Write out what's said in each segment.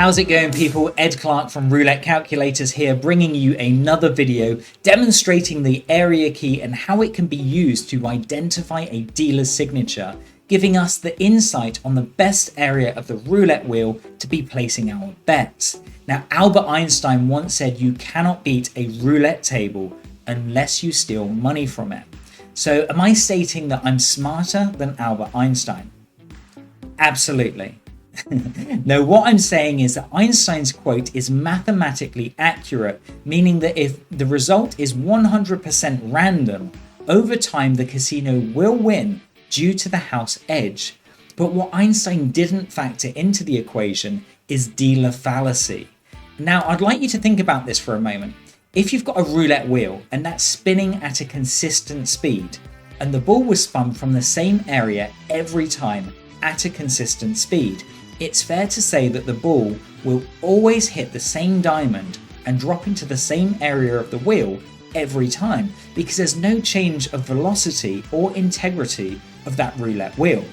How's it going, people? Ed Clark from Roulette Calculators here, bringing you another video demonstrating the area key and how it can be used to identify a dealer's signature, giving us the insight on the best area of the roulette wheel to be placing our bets. Now, Albert Einstein once said you cannot beat a roulette table unless you steal money from it. So am I stating that I'm smarter than Albert Einstein? Absolutely. No, what I'm saying is that Einstein's quote is mathematically accurate, meaning that if the result is 100% random, over time the casino will win due to the house edge. But what Einstein didn't factor into the equation is dealer fallacy. Now, I'd like you to think about this for a moment. If you've got a roulette wheel and that's spinning at a consistent speed, and the ball was spun from the same area every time at a consistent speed, it's fair to say that the ball will always hit the same diamond and drop into the same area of the wheel every time, because there's no change of velocity or integrity of that roulette wheel.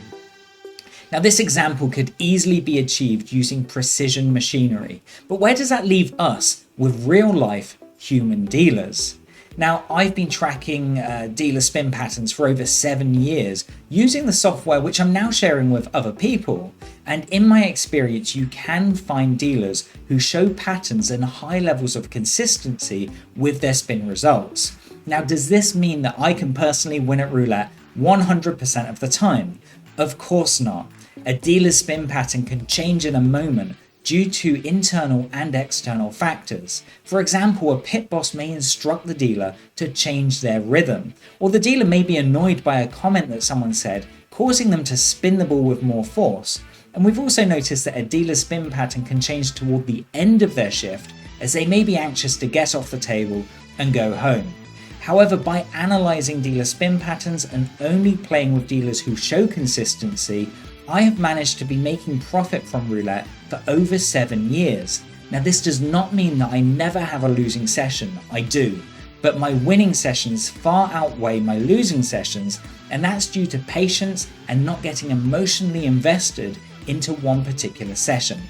Now, this example could easily be achieved using precision machinery, but where does that leave us with real life human dealers? Now, I've been tracking dealer spin patterns for over 7 years using the software which I'm now sharing with other people. And in my experience, you can find dealers who show patterns and high levels of consistency with their spin results. Now, does this mean that I can personally win at roulette 100% of the time? Of course not. A dealer's spin pattern can change in a moment due to internal and external factors. For example, a pit boss may instruct the dealer to change their rhythm, or the dealer may be annoyed by a comment that someone said, causing them to spin the ball with more force. And we've also noticed that a dealer's spin pattern can change toward the end of their shift, as they may be anxious to get off the table and go home. However, by analysing dealer spin patterns and only playing with dealers who show consistency, I have managed to be making profit from roulette for over 7 years. Now, this does not mean that I never have a losing session. I do, but my winning sessions far outweigh my losing sessions, and that's due to patience and not getting emotionally invested into one particular session.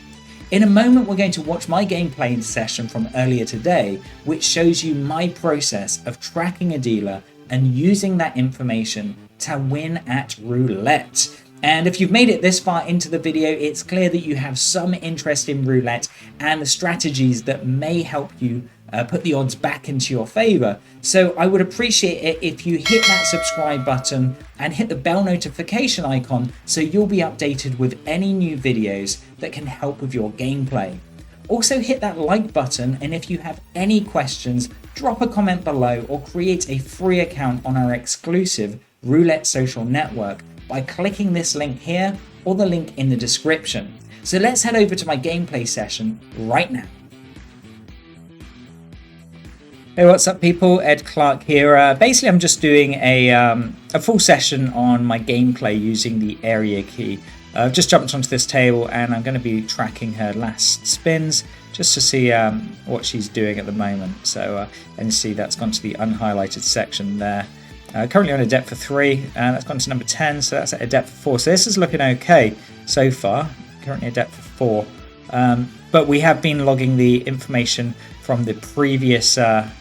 In a moment, we're going to watch my gameplay session from earlier today, which shows you my process of tracking a dealer and using that information to win at roulette. And if you've made it this far into the video, it's clear that you have some interest in roulette and the strategies that may help you put the odds back into your favor. So I would appreciate it if you hit that subscribe button and hit the bell notification icon so you'll be updated with any new videos that can help with your gameplay. Also hit that like button, and if you have any questions, drop a comment below or create a free account on our exclusive Roulette social network by clicking this link here or the link in the description. So let's head over to my gameplay session right now. Hey, what's up, people? Ed Clark here. Basically, I'm just doing a full session on my gameplay using the area key. I've just jumped onto this table and I'm going to be tracking her last spins just to see what she's doing at the moment. So, and you see that's gone to the unhighlighted section there. Currently on a depth of 3, and that's gone to number 10, so that's at a depth of 4. So this is looking okay so far. Currently a depth of 4. But we have been logging the information from the previous, I've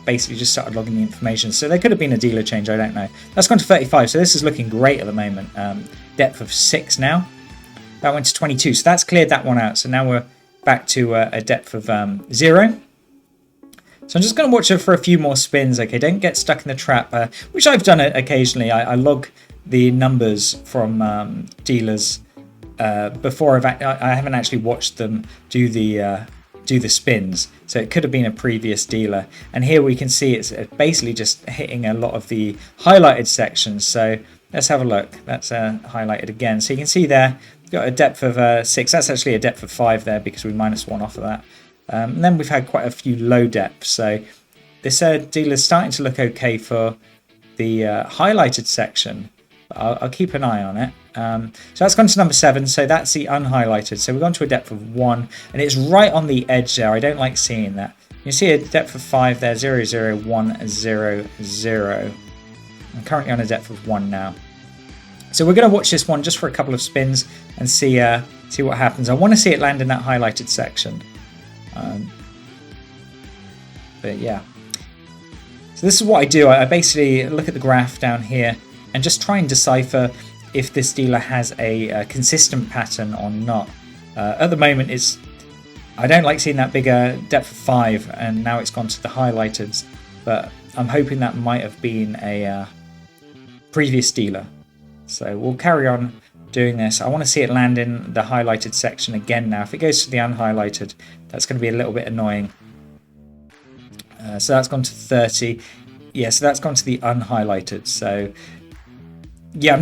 basically just started logging the information. So there could have been a dealer change, I don't know. That's gone to 35, so this is looking great at the moment. Depth of 6 now. That went to 22, so that's cleared that one out. So now we're back to a depth of 0. So I'm just going to watch her for a few more spins, okay? Don't get stuck in the trap, which I've done occasionally. I log the numbers from dealers before I haven't actually watched them do the spins. So it could have been a previous dealer. And here we can see it's basically just hitting a lot of the highlighted sections. So let's have a look. That's highlighted again. So you can see there, got a depth of 6. That's actually a depth of 5 there because we minus 1 off of that. And then we've had quite a few low depths. So this dealer is starting to look okay for the highlighted section. I'll keep an eye on it. So that's gone to number 7. So that's the unhighlighted. So we've gone to a depth of 1. And it's right on the edge there. I don't like seeing that. You see a depth of 5 there. 0, 0, 1, 0, 0. I'm currently on a depth of 1 now. So we're going to watch this one just for a couple of spins and see see what happens. I want to see it land in that highlighted section. But yeah. So this is what I do. I basically look at the graph down here and just try and decipher if this dealer has a consistent pattern or not. At the moment, I don't like seeing that bigger depth of 5, and now it's gone to the highlighted, but I'm hoping that might have been a previous dealer. So we'll carry on doing this. I want to see it land in the highlighted section again now. If it goes to the unhighlighted, that's going to be a little bit annoying. So that's gone to 30. Yeah, so that's gone to the unhighlighted. So yeah,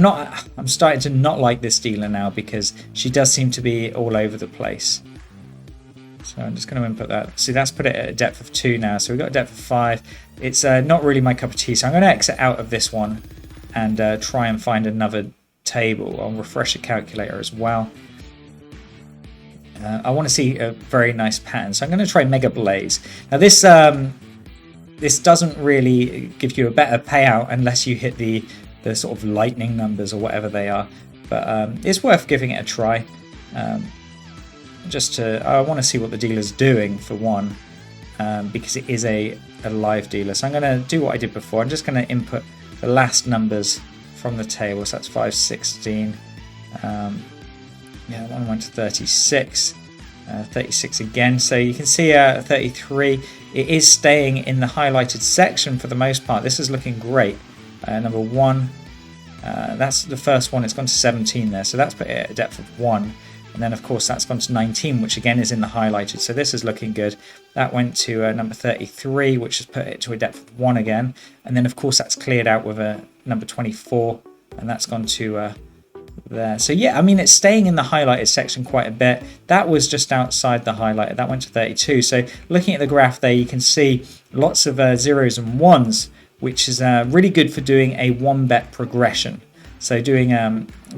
I'm starting to not like this dealer now because she does seem to be all over the place. So I'm just going to input that. See, that's put it at a depth of 2 now. So we've got a depth of 5. It's not really my cup of tea. So I'm going to exit out of this one and try and find another table. I'll refresh the calculator as well. I want to see a very nice pattern. So I'm going to try Mega Blaze. Now this doesn't really give you a better payout unless you hit the sort of lightning numbers or whatever they are. But it's worth giving it a try. I want to see what the dealer's doing for one, because it is a live dealer. So I'm going to do what I did before. I'm just going to input the last numbers from the table. So that's 5, 16. Yeah, that one went to 36. 36 again. So you can see 33. It is staying in the highlighted section for the most part. This is looking great. Number 1. That's the first one. It's gone to 17 there. So that's put it at a depth of 1. And then, of course, that's gone to 19, which again is in the highlighted. So this is looking good. That went to number 33, which has put it to a depth of 1 again. And then, of course, that's cleared out with a number 24. And that's gone to there. So, yeah, I mean, it's staying in the highlighted section quite a bit. That was just outside the highlighted. That went to 32. So looking at the graph there, you can see lots of zeros and ones, which is really good for doing a 1-bet progression. So doing,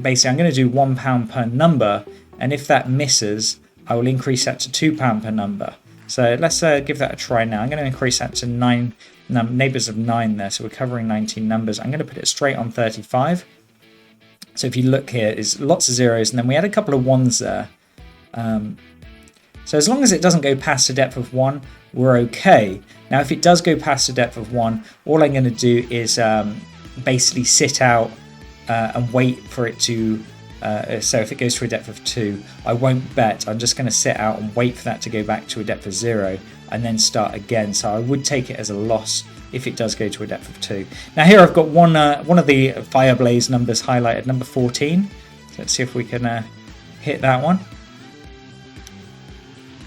basically, I'm going to do £1 per number. And if that misses, I will increase that to £2 per number. So let's give that a try now. I'm going to increase that to 9 neighbors of 9 there. So we're covering 19 numbers. I'm going to put it straight on 35. So if you look here, there's lots of zeros. And then we had a couple of ones there. So as long as it doesn't go past a depth of 1, we're okay. Now, if it does go past a depth of 1, all I'm going to do is basically sit out and wait for it to... so if it goes to a depth of 2, I won't bet. I'm just going to sit out and wait for that to go back to a depth of 0 and then start again. So I would take it as a loss if it does go to a depth of 2. Now here I've got one of the Fireblaze numbers highlighted, number 14. So let's see if we can hit that one.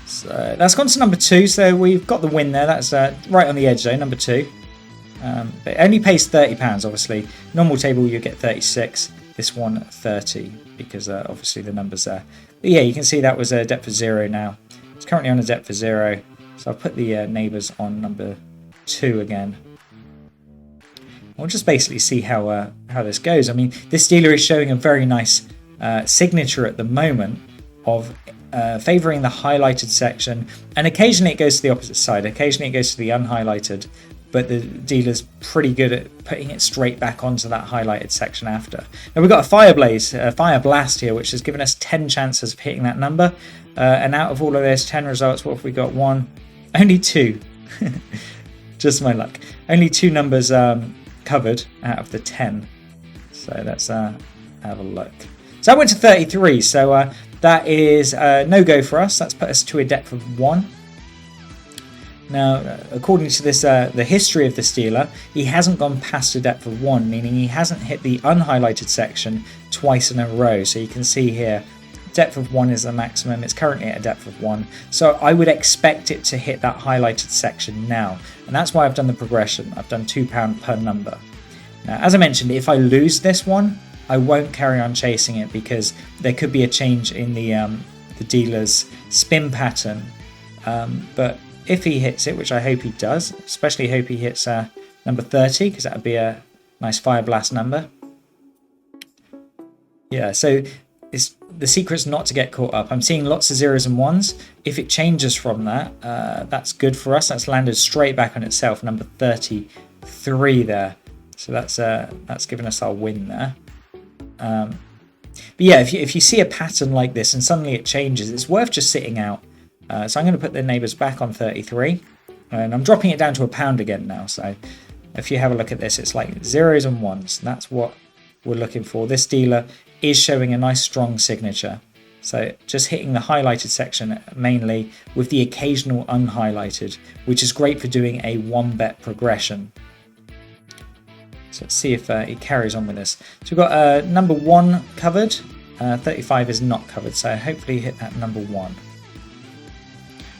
So that's gone to number 2. So we've got the win there. That's right on the edge though, number 2. But it only pays £30, obviously. Normal table you get 36. This one 30 because obviously the numbers there. But yeah, you can see that was a depth of 0 now. It's currently on a depth of 0. So I'll put the neighbors on number 2 again. We'll just basically see how this goes. I mean, this dealer is showing a very nice signature at the moment of favoring the highlighted section, and occasionally it goes to the opposite side. Occasionally it goes to the unhighlighted, but the dealer's pretty good at putting it straight back onto that highlighted section after. Now we've got a Fire Blast here, which has given us 10 chances of hitting that number. And out of all of those 10 results, what have we got? Only 2. Just my luck. Only 2 numbers covered out of the 10. So let's have a look. So I went to 33. So that is no-go for us. That's put us to a depth of 1. Now, according to this, the history of this dealer, he hasn't gone past a depth of 1, meaning he hasn't hit the unhighlighted section twice in a row. So you can see here, depth of 1 is the maximum. It's currently at a depth of 1. So I would expect it to hit that highlighted section now. And that's why I've done the progression. I've done £2 per number. Now, as I mentioned, if I lose this one, I won't carry on chasing it because there could be a change in the dealer's spin pattern. But if he hits it, which I hope he does, especially hope he hits number 30, because that would be a nice Fire Blast number. Yeah, so the secret's not to get caught up. I'm seeing lots of zeros and ones. If it changes from that, that's good for us. That's landed straight back on itself, number 33 there. So that's given us our win there. But yeah, if you see a pattern like this and suddenly it changes, it's worth just sitting out. So I'm going to put the neighbours back on 33. And I'm dropping it down to £1 again now. So if you have a look at this, it's like zeros and ones. And that's what we're looking for. This dealer is showing a nice strong signature. So just hitting the highlighted section mainly with the occasional unhighlighted, which is great for doing a 1-bet progression. So let's see if he carries on with this. So we've got number 1 covered. 35 is not covered, so hopefully hit that number 1. And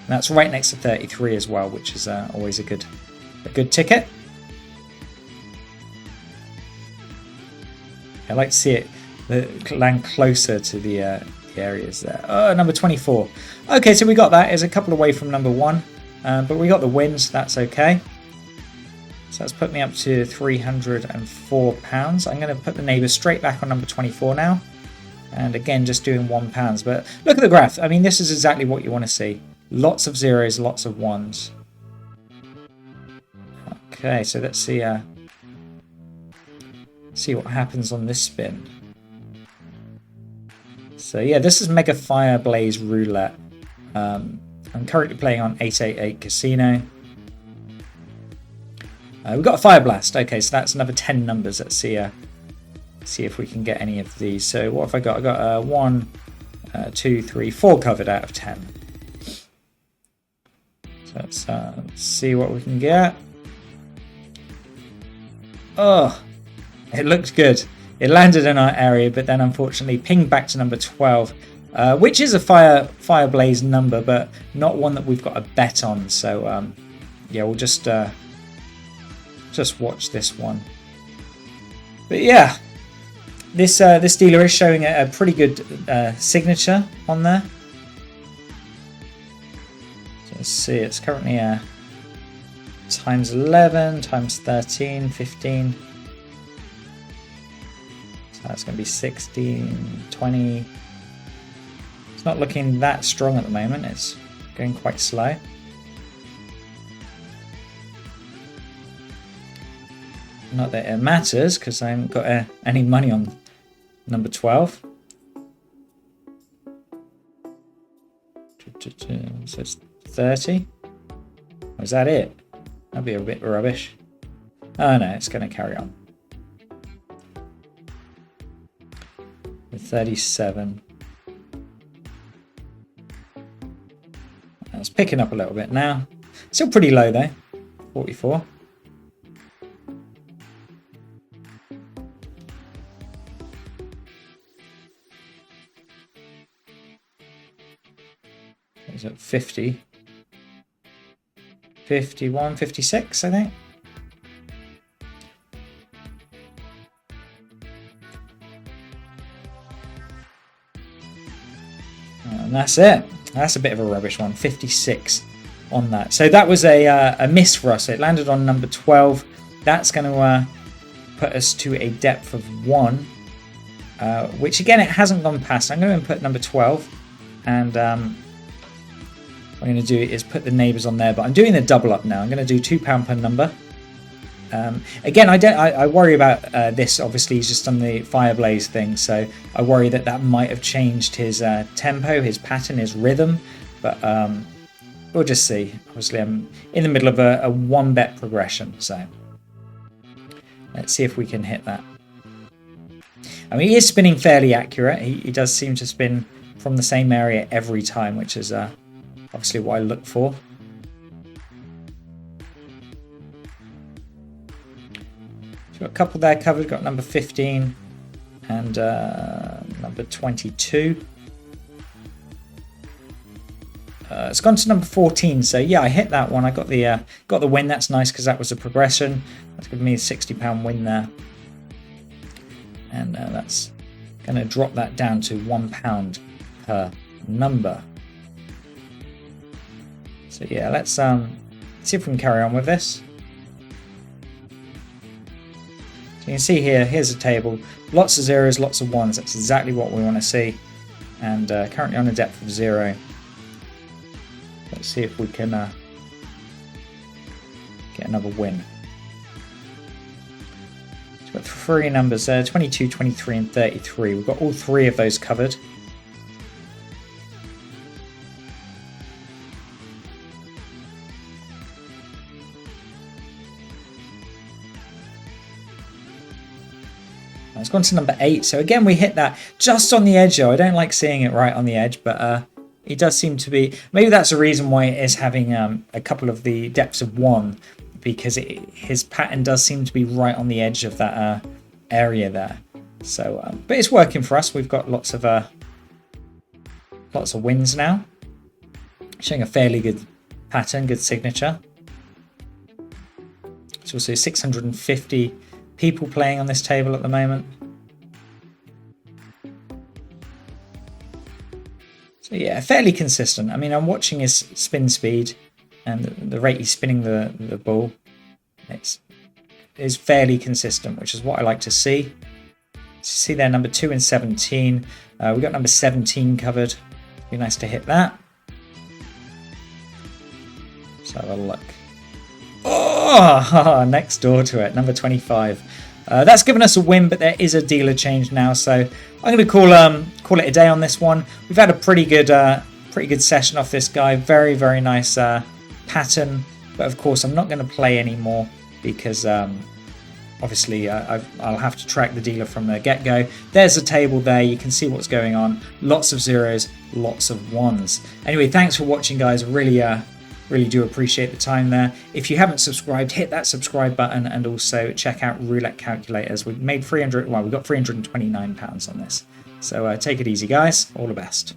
that's right next to 33 as well, which is always a good ticket. I like to see it land closer to the areas there. Oh, number 24. Okay, so we got that. It's a couple away from number 1, but we got the wins. That's okay. So that's put me up to £304. I'm going to put the neighbour straight back on number 24 now. And again, just doing £1. But look at the graph. I mean, this is exactly what you want to see. Lots of zeros, lots of ones. Okay, so let's see what happens on this spin. So yeah, this is Mega Fire Blaze Roulette. I'm currently playing on 888 Casino. We've got a Fire Blast. Okay, so that's another 10 numbers. Let's see if we can get any of these. So what have I got? I got 1, 2, 3, 4 covered out of 10. So let's see what we can get. Oh, it looks good. It landed in our area, but then unfortunately pinged back to number 12, which is a Fire Blaze number, but not one that we've got a bet on. So yeah, we'll just watch this one. But yeah, this dealer is showing a pretty good signature on there. So let's see, it's currently times 11, times 13, 15. So that's going to be 16, 20. It's not looking that strong at the moment. It's going quite slow. Not that it matters, because I haven't got any money on number 12. So it's 30. Or is that it? That'd be a bit rubbish. Oh no, it's going to carry on. With 37. It's picking up a little bit now. Still pretty low though. 44. Is it 50? 51, 56, I think. And that's it. That's a bit of a rubbish one. 56 on that. So that was a miss for us. It landed on number 12. That's going to put us to a depth of 1, which again, it hasn't gone past. I'm going to input number 12, and what I'm going to do is put the neighbours on there, but I'm doing the double up now. I'm going to do £2 per number. Again, I worry about this. Obviously, he's just done the Fire Blaze thing, so I worry that might have changed his tempo, his pattern, his rhythm. But we'll just see. Obviously, I'm in the middle of a 1-bet progression, so let's see if we can hit that. I mean, he is spinning fairly accurate. He does seem to spin from the same area every time, which is obviously what I look for. So got a couple there covered. Got number 15 and number 22. It's gone to number 14. So yeah, I hit that one. I got the win. That's nice because that was a progression. That's given me a £60 win there, and that's going to drop that down to £1 per number. So yeah, let's see if we can carry on with this. So you can see here, here's a table, lots of zeros, lots of ones. That's exactly what we want to see, and currently on a depth of 0. Let's see if we can get another win. So Got 3 numbers there, 22, 23 and 33. We've got all 3 of those covered. It's gone to number 8. So again, we hit that just on the edge, though. I don't like seeing it right on the edge, but it does seem to be. Maybe that's the reason why it is having a couple of the depths of 1, because his pattern does seem to be right on the edge of that area there. So, but it's working for us. We've got lots of wins now, showing a fairly good pattern, good signature. There's also 650 people playing on this table at the moment. So yeah, fairly consistent. I mean, I'm watching his spin speed and the rate he's spinning the ball. It's fairly consistent, which is what I like to see. See there, number 2 and 17. We got number 17 covered. Be nice to hit that. Let's have a look. Oh, next door to it, number 25. That's given us a win, but there is a dealer change now, so I'm going to call it a day on this one. We've had a pretty good session off this guy. Very, very nice pattern, but of course I'm not going to play anymore because obviously I'll have to track the dealer from the get-go. There's a table there. You can see what's going on. Lots of zeros, lots of ones. Anyway, thanks for watching, guys. Really do appreciate the time there. If you haven't subscribed, hit that subscribe button and also check out Roulette Calculators. We've made we've got £329 on this. So take it easy, guys. All the best.